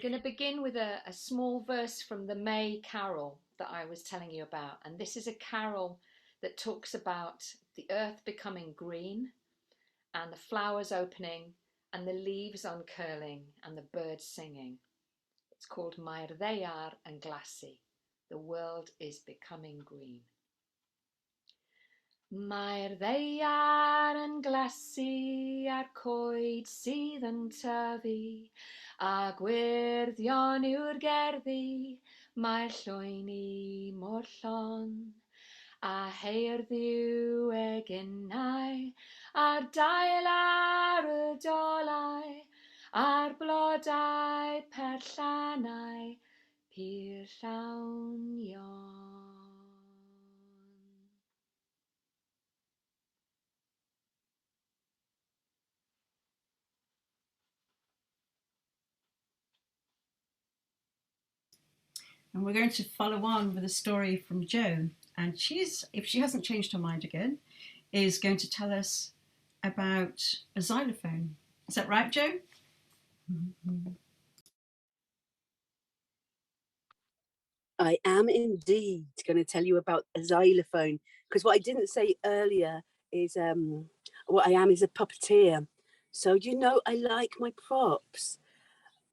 Going to begin with a small verse from the May Carol that I was telling you about. And this is a carol that talks about the earth becoming green and the flowers opening and the leaves uncurling and the birds singing. It's called Mae'r Ddaear yn Glasu. The world is becoming green. Mae'r ddaear yn glasu a'r coed sydd yn tyfu, a gwyrddio'n yw'r gerddi, mae'r llwyni mor llon. A haerddiw eginau, a'r dail ar y dolau, a'r blodau perllanau, pyr llawn ion. And we're going to follow on with a story from Jo. And she's, if she hasn't changed her mind again, is going to tell us about a xylophone. Is that right, Jo? Mm-hmm. I am indeed going to tell you about a xylophone, because what I didn't say earlier is what I am is a puppeteer. So, you know, I like my props.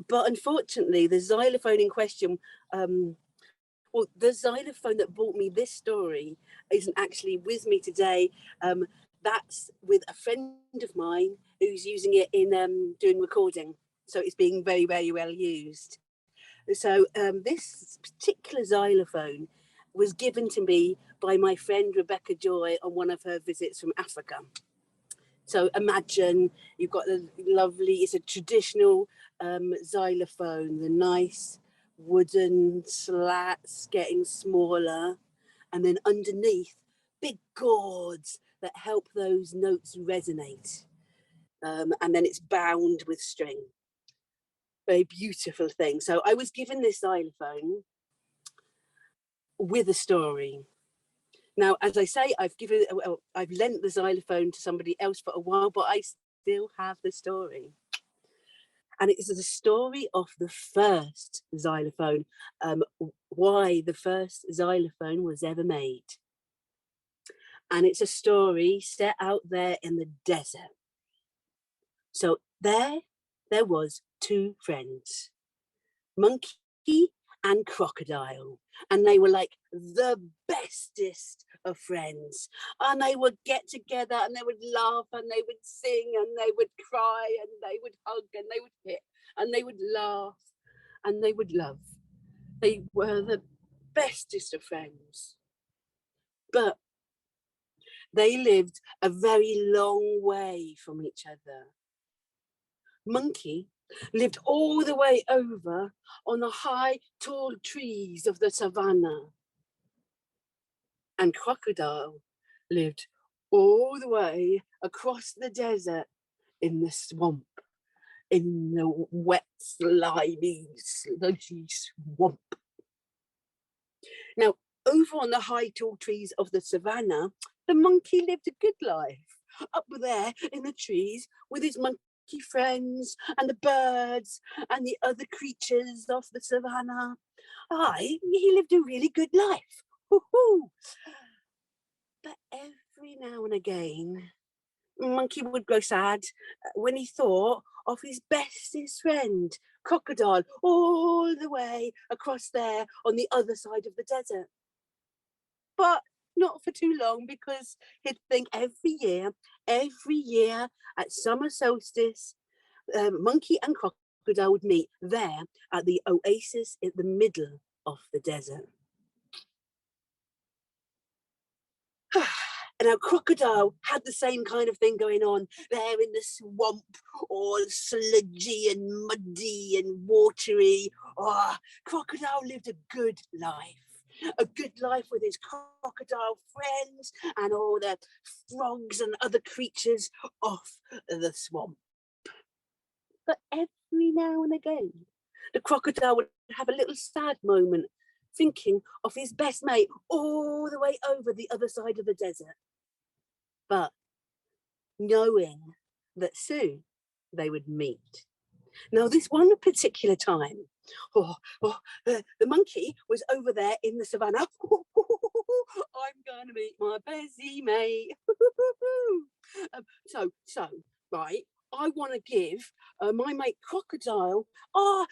But unfortunately, the xylophone in question, well, the xylophone that brought me this story isn't actually with me today. That's with a friend of mine who's using it in doing recording. So it's being very, very well used. So this particular xylophone was given to me by my friend Rebecca Joy on one of her visits from Africa. So imagine you've got the lovely, it's a traditional xylophone, the nice wooden slats getting smaller, and then underneath big gourds that help those notes resonate. And then it's bound with string. Very beautiful thing. So I was given this xylophone with a story. Now, as I say, I've lent the xylophone to somebody else for a while, but I still have the story. And it is the story of the first xylophone, why the first xylophone was ever made. And it's a story set out there in the desert. So there was two friends, Monkey and Crocodile, and they were like the bestest of friends, and they would get together and they would laugh and they would sing and they would cry and they would hug and they would hit and they would laugh and they would love. They were the bestest of friends, but they lived a very long way from each other. Monkey lived all the way over on the high, tall trees of the savannah. And Crocodile lived all the way across the desert in the swamp, in the wet, slimy, sludgy swamp. Now, over on the high, tall trees of the savannah, the monkey lived a good life, up there in the trees with his monkey friends and the birds and the other creatures of the savannah. He lived a really good life. Woo-hoo. But every now and again, Monkey would grow sad when he thought of his bestest friend, Crocodile, all the way across there on the other side of the desert. But not for too long, because he'd think every year at summer solstice, Monkey and Crocodile would meet there at the oasis in the middle of the desert. And now Crocodile had the same kind of thing going on there in the swamp, all sludgy and muddy and watery. Crocodile lived a good life with his crocodile friends and all the frogs and other creatures of the swamp. But every now and again, the crocodile would have a little sad moment, thinking of his best mate all the way over the other side of the desert. But knowing that soon they would meet. Now, this one particular time, The monkey was over there in the savannah. I'm gonna meet my busy mate. So right, I want to give my mate Crocodile, a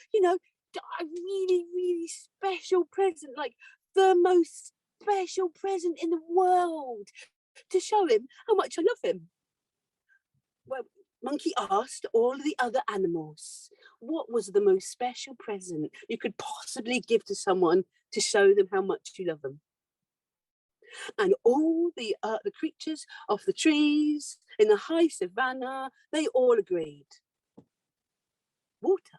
really, really special present, like the most special present in the world, to show him how much I love him. Well, Monkey asked all the other animals, what was the most special present you could possibly give to someone to show them how much you love them? And all the creatures of the trees in the high savannah, they all agreed. Water.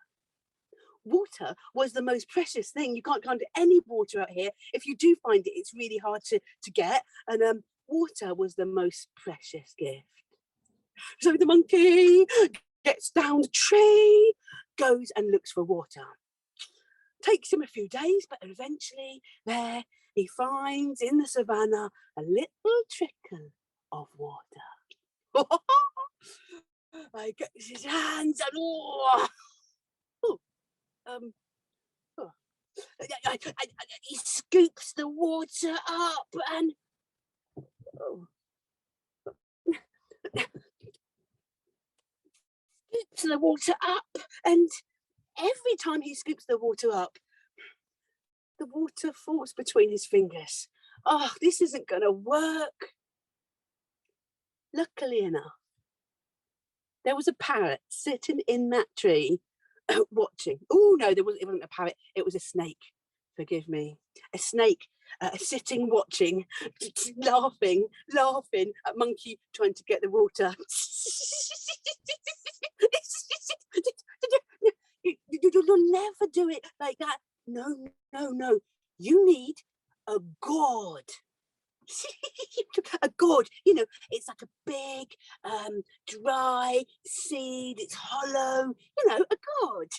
Water was the most precious thing. You can't find any water out here. If you do find it, it's really hard to get. And water was the most precious gift. So the monkey gets down the tree, goes and looks for water. Takes him a few days, but eventually there he finds in the savannah a little trickle of water. He gets his hands and he scoops the water up and scoops the water up, and every time he scoops the water up, the water falls between his fingers. Oh, this isn't going to work. Luckily enough, there was a parrot sitting in that tree watching. Oh, no, it wasn't a parrot. It was a snake. Forgive me. A snake sitting, watching, laughing at Monkey trying to get the water. You'll never do it like that. No. You need a gourd. A gourd, it's like a big, dry seed. It's hollow, a gourd.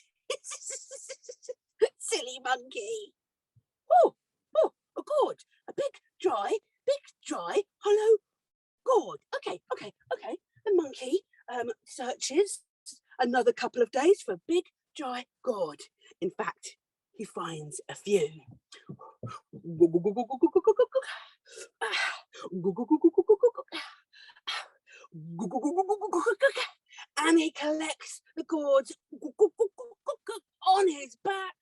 Silly monkey. Oh, a gourd. A big, dry, hollow gourd. Okay. The monkey searches another couple of days for a big, dry gourd. In fact, he finds a few. And he collects the gourds on his back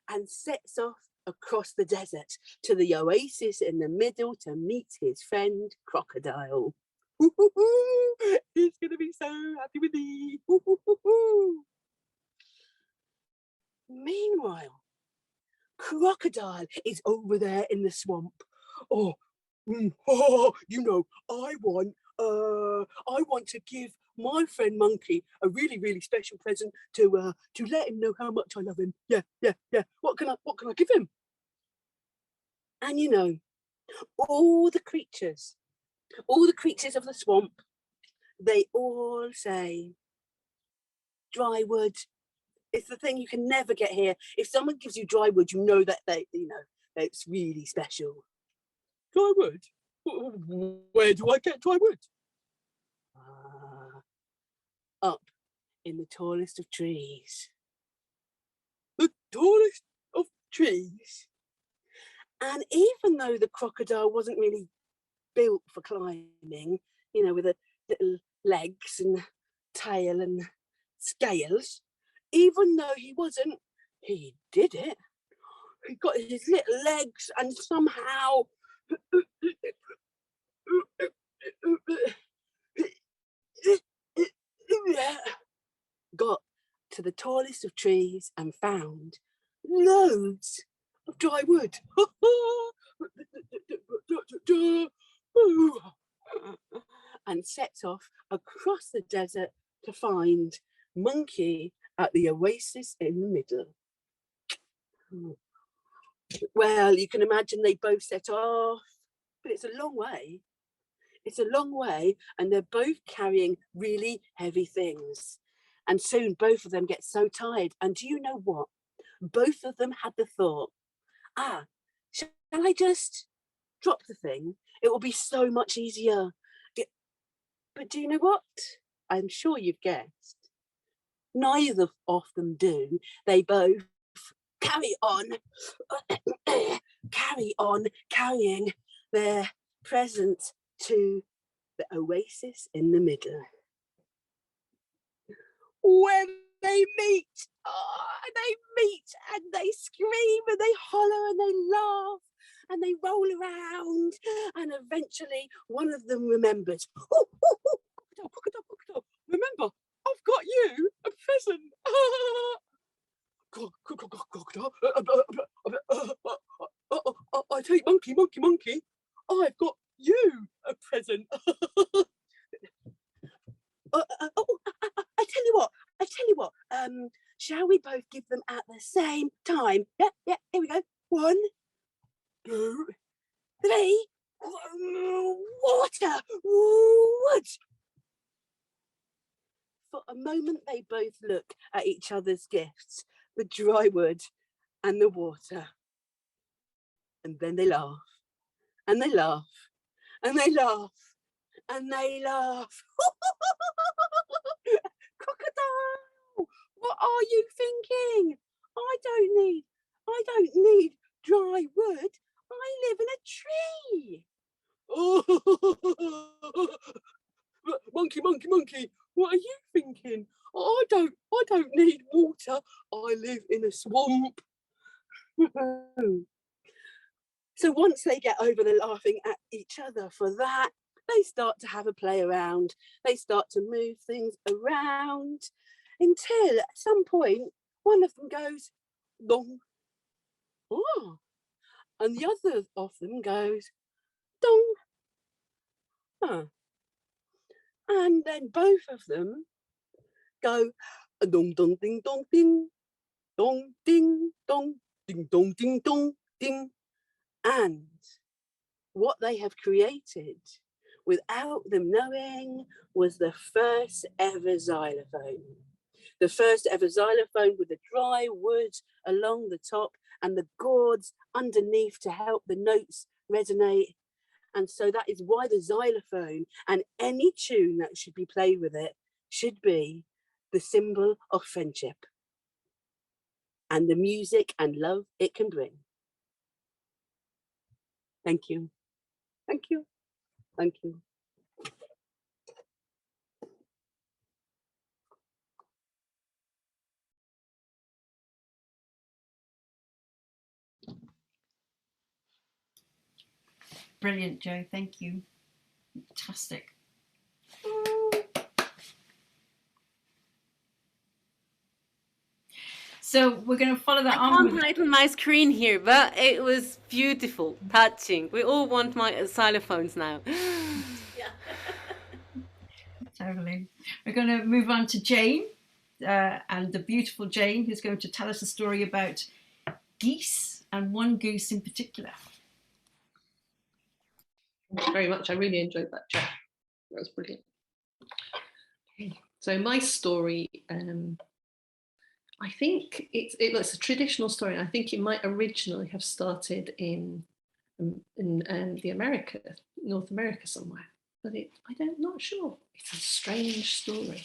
and sets off across the desert to the oasis in the middle to meet his friend Crocodile. He's going to be so happy with me. Meanwhile, Crocodile is over there in the swamp. I want to give my friend Monkey a really, really special present to let him know how much I love him. Yeah. What can I give him? And all the creatures of the swamp, they all say, dry wood. It's the thing you can never get here. If someone gives you dry wood, you know that it's really special. Dry wood? Where do I get dry wood? Up in the tallest of trees. The tallest of trees? And even though the crocodile wasn't really built for climbing, with the little legs and tail and scales, even though he wasn't, he did it. He got his little legs and somehow got to the tallest of trees and found loads of dry wood. And sets off across the desert to find Monkey at the oasis in the middle. Well, you can imagine they both set off, but it's a long way. And they're both carrying really heavy things. And soon both of them get so tired. And do you know what? Both of them had the thought, shall I just drop the thing? It will be so much easier. But do you know what? I'm sure you've guessed. Neither of them do. They both carry on carrying their present to the oasis in the middle, where they meet and they scream and they holler and they laugh and they roll around, and eventually one of them remembers, crocodile, remember, I've got you a present. I take monkey, I've got you a present. I tell you what, shall we both give them at the same time? Yeah, here we go. 1, 2, 3. Water, wood. For a moment they both look at each other's gifts, the dry wood and the water. And then they laugh, and they laugh, and they laugh, and they laugh. Crocodile, what are you thinking? I don't need dry wood. I live in a tree. Monkey, what are you thinking? I don't need water. I live in a swamp. So once they get over the laughing at each other for that, they start to have a play around. They start to move things around until at some point, one of them goes, dong. Oh. And the other of them goes, dong. Huh. And then both of them go, dong, dong, ding, dong, ding, dong, ding, dong, ding, dong, ding, dong, ding. And what they have created, without them knowing, was the first ever xylophone. The first ever xylophone with the dry wood along the top and the gourds underneath to help the notes resonate. And so that is why the xylophone and any tune that should be played with it should be the symbol of friendship and the music and love it can bring. Thank you. Thank you. Thank you. Brilliant, Jo. Thank you. Fantastic. So we're going to follow that on. I can't hide on my screen here, but it was beautiful, touching. We all want my xylophones now. Yeah. Totally. We're going to move on to Jane, and the beautiful Jane, who's going to tell us a story about geese, and one goose in particular. Thank you very much. I really enjoyed that chat. That was brilliant. Okay. So my story, I think it's a traditional story. I think it might originally have started in the America, North America somewhere, but I'm not sure. It's a strange story.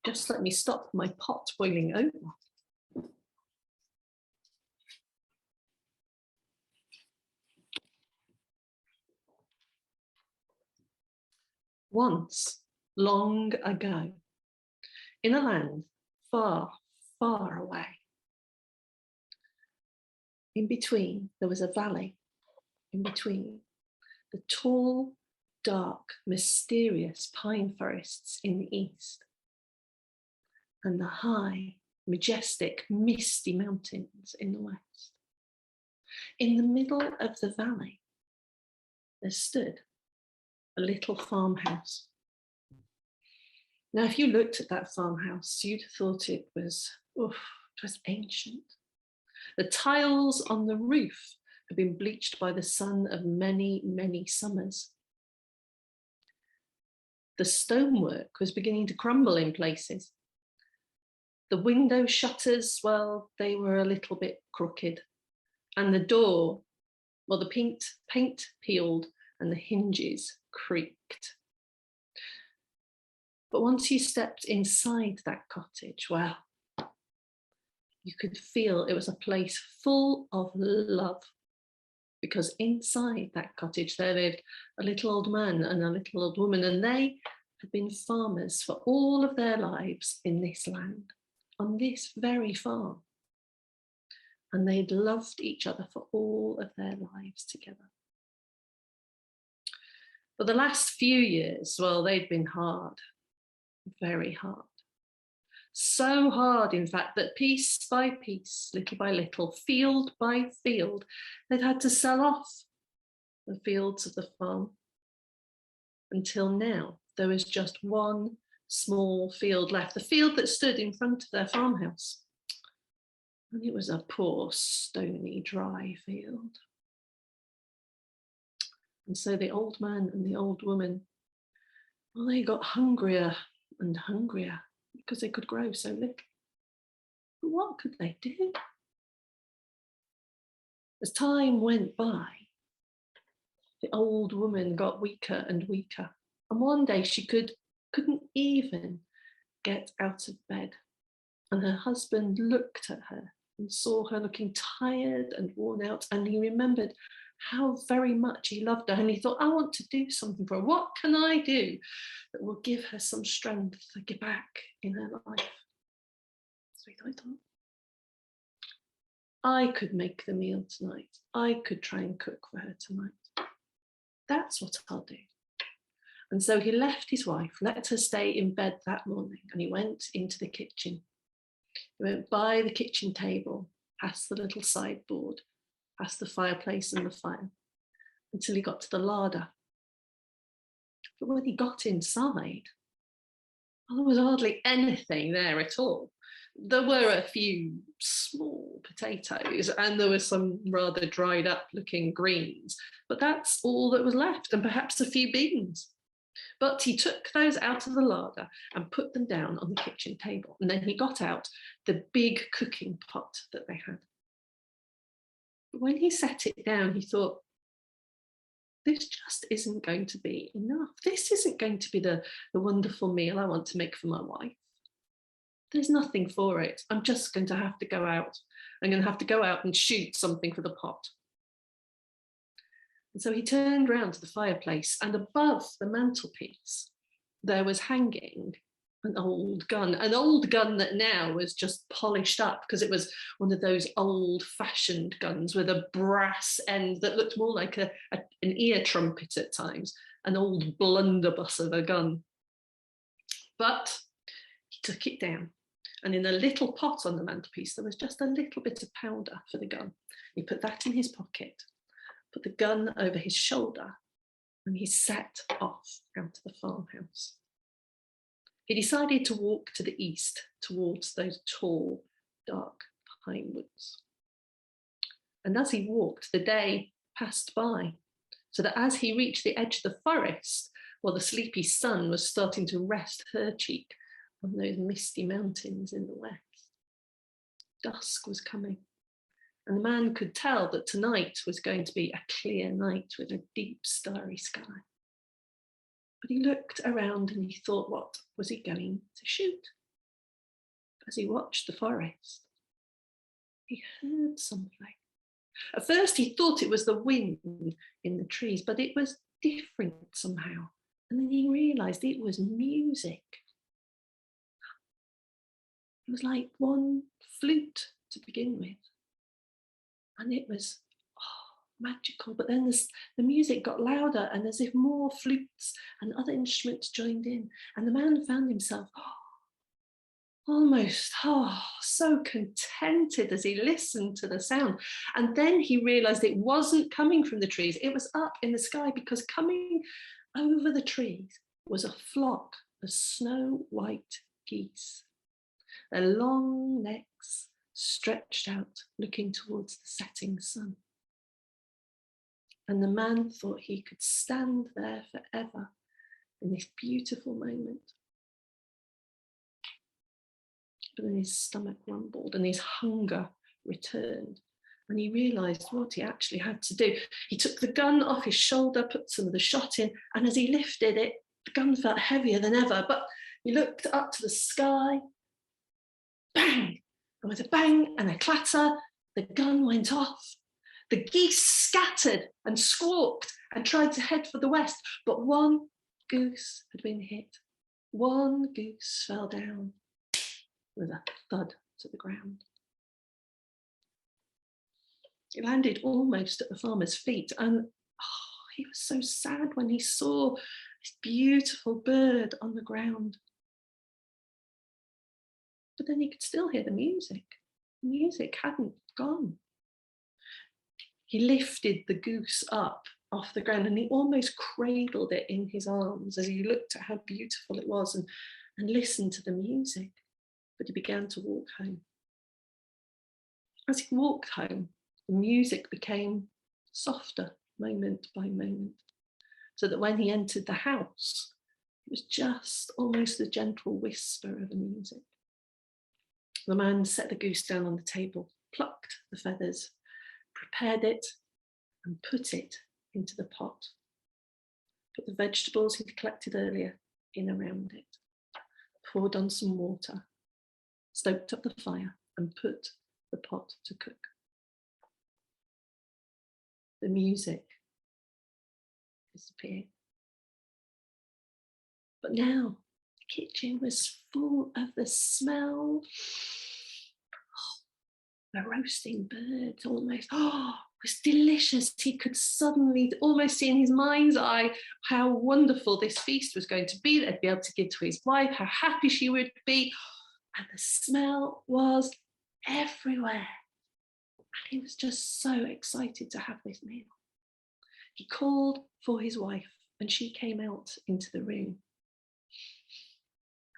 Just let me stop my pot boiling over. Once, long ago, in a land far, far away, in between there was a valley, in between the tall, dark, mysterious pine forests in the east, and the high, majestic, misty mountains in the west. In the middle of the valley, there stood a little farmhouse. Now, if you looked at that farmhouse, you'd have thought it was ancient. The tiles on the roof had been bleached by the sun of many, many summers. The stonework was beginning to crumble in places. The window shutters, well, they were a little bit crooked. And the door, well, the paint peeled and the hinges creaked. But once you stepped inside that cottage, well, You could feel it was a place full of love, because inside that cottage there lived a little old man and a little old woman, and they had been farmers for all of their lives in this land, on this very farm. And they'd loved each other for all of their lives together. But the last few years, well, they'd been hard, very hard. So hard, in fact, that piece by piece, little by little, field by field, they'd had to sell off the fields of the farm. Until now, there was just one small field left, the field that stood in front of their farmhouse. And it was a poor, stony, dry field. And so the old man and the old woman, well, they got hungrier and hungrier because they could grow so little. But what could they do? As time went by, the old woman got weaker and weaker. And one day she couldn't even get out of bed. And her husband looked at her and saw her looking tired and worn out. And he remembered how very much he loved her. And he thought, I want to do something for her. What can I do that will give her some strength to get back in her life? So he thought, I could make the meal tonight. I could try and cook for her tonight. That's what I'll do. And so he left his wife, let her stay in bed that morning, and he went into the kitchen. He went by the kitchen table, past the little sideboard, past the fireplace and the fire, until he got to the larder. But when he got inside, well, there was hardly anything there at all. There were a few small potatoes and there were some rather dried up looking greens, but that's all that was left, and perhaps a few beans. But he took those out of the larder and put them down on the kitchen table, and then he got out the big cooking pot that they had. But when he set it down, he thought, this just isn't going to be enough. This isn't going to be the wonderful meal I want to make for my wife. There's nothing for it. I'm just going to have to go out. I'm going to have to go out and shoot something for the pot. And so he turned round to the fireplace, and above the mantelpiece, there was hanging an old gun that now was just polished up, because it was one of those old-fashioned guns with a brass end that looked more like an ear trumpet at times, an old blunderbuss of a gun. But he took it down, and in a little pot on the mantelpiece, there was just a little bit of powder for the gun. He put that in his pocket, put the gun over his shoulder, and he set off out to the farmhouse. He decided to walk to the east towards those tall, dark pine woods. And as he walked, the day passed by, so that as he reached the edge of the forest, while the sleepy sun was starting to rest her cheek on those misty mountains in the west, dusk was coming. And the man could tell that tonight was going to be a clear night with a deep starry sky. But he looked around and he thought, what was he going to shoot? As he watched the forest, he heard something. At first he thought it was the wind in the trees, but it was different somehow. And then he realised it was music. It was like one flute to begin with. And it was magical, but then the music got louder, and as if more flutes and other instruments joined in, and the man found himself almost so contented as he listened to the sound. And then he realised it wasn't coming from the trees, it was up in the sky, because coming over the trees was a flock of snow-white geese, their long necks stretched out, looking towards the setting sun. And the man thought he could stand there forever in this beautiful moment. But then his stomach rumbled and his hunger returned, and he realised what he actually had to do. He took the gun off his shoulder, put some of the shot in, and as he lifted it, the gun felt heavier than ever. But he looked up to the sky, bang! And with a bang and a clatter, the gun went off. The geese scattered and squawked and tried to head for the west, but one goose had been hit. One goose fell down with a thud to the ground. It landed almost at the farmer's feet, and he was so sad when he saw this beautiful bird on the ground. But then he could still hear the music. The music hadn't gone. He lifted the goose up off the ground and he almost cradled it in his arms as he looked at how beautiful it was and listened to the music. But he began to walk home. As he walked home, the music became softer moment by moment, so that when he entered the house, it was just almost the gentle whisper of the music. The man set the goose down on the table, plucked the feathers, prepared it, and put it into the pot. Put the vegetables he'd collected earlier in around it, poured on some water, stoked up the fire, and put the pot to cook. The music disappeared. But now the kitchen was full of the smell. The roasting bird almost, was delicious. He could suddenly almost see in his mind's eye how wonderful this feast was going to be, that he'd be able to give to his wife, how happy she would be. And the smell was everywhere. And he was just so excited to have this meal. He called for his wife and she came out into the room.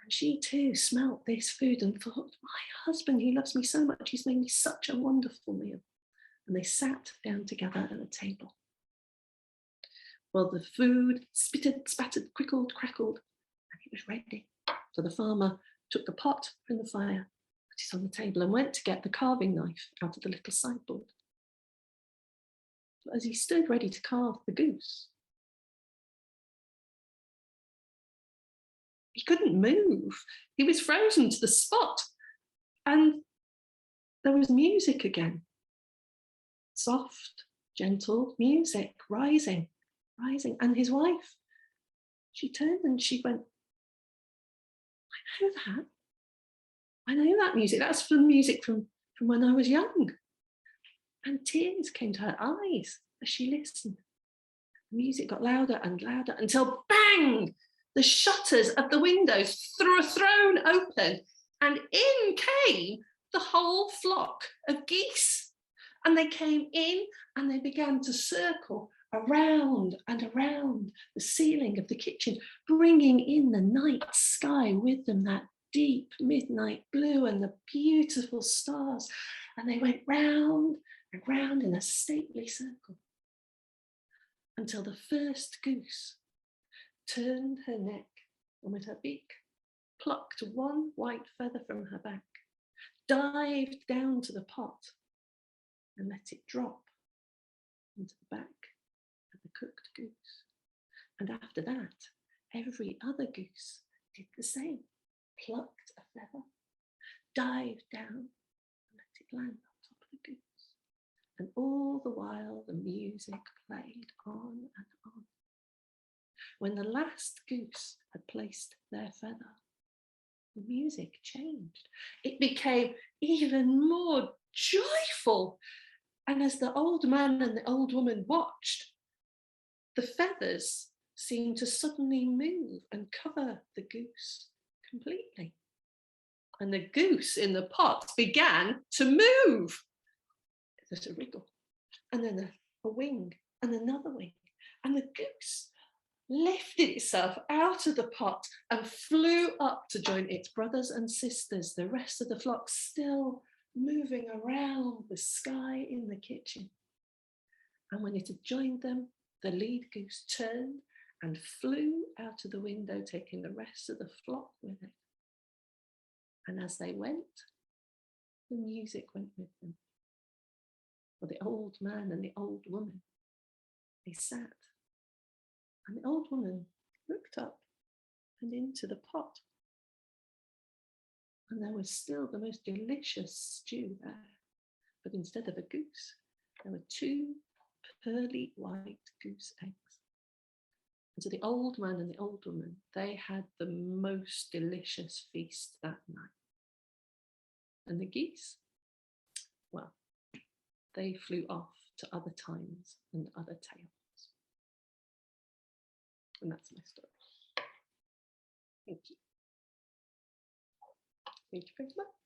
And she too smelt this food and thought, my husband, he loves me so much. He's made me such a wonderful meal. And they sat down together at the table. Well, the food spitted, spattered, crickled, crackled, and it was ready. So the farmer took the pot from the fire, put it on the table and went to get the carving knife out of the little sideboard. But as he stood ready to carve the goose, he couldn't move. He was frozen to the spot. And there was music again. Soft, gentle music, rising. And his wife, she turned and she went, I know that music. That's the music from when I was young. And tears came to her eyes as she listened. The music got louder and louder until bang! The shutters of the windows were thrown open and in came the whole flock of geese. And they came in and they began to circle around and around the ceiling of the kitchen, bringing in the night sky with them, that deep midnight blue and the beautiful stars. And they went round and round in a stately circle until the first goose turned her neck and with her beak plucked one white feather from her back, dived down to the pot and let it drop into the back of the cooked goose. And after that, every other goose did the same, plucked a feather, dived down and let it land on top of the goose. And all the while the music played on and on. When the last goose had placed their feather, the music changed. It became even more joyful. And as the old man and the old woman watched, the feathers seemed to suddenly move and cover the goose completely. And the goose in the pot began to move. There's a wriggle, and then a wing, and another wing. And the goose lifted itself out of the pot and flew up to join its brothers and sisters, the rest of the flock still moving around the sky in the kitchen. And when it had joined them, the lead goose turned and flew out of the window, taking the rest of the flock with it. And as they went, the music went with them. For the old man and the old woman, they sat. And the old woman looked up and into the pot. And there was still the most delicious stew there. But instead of a goose, there were 2 pearly white goose eggs. And so the old man and the old woman, they had the most delicious feast that night. And the geese, well, they flew off to other times and other tales. And that's my story. Thank you. Thank you very much.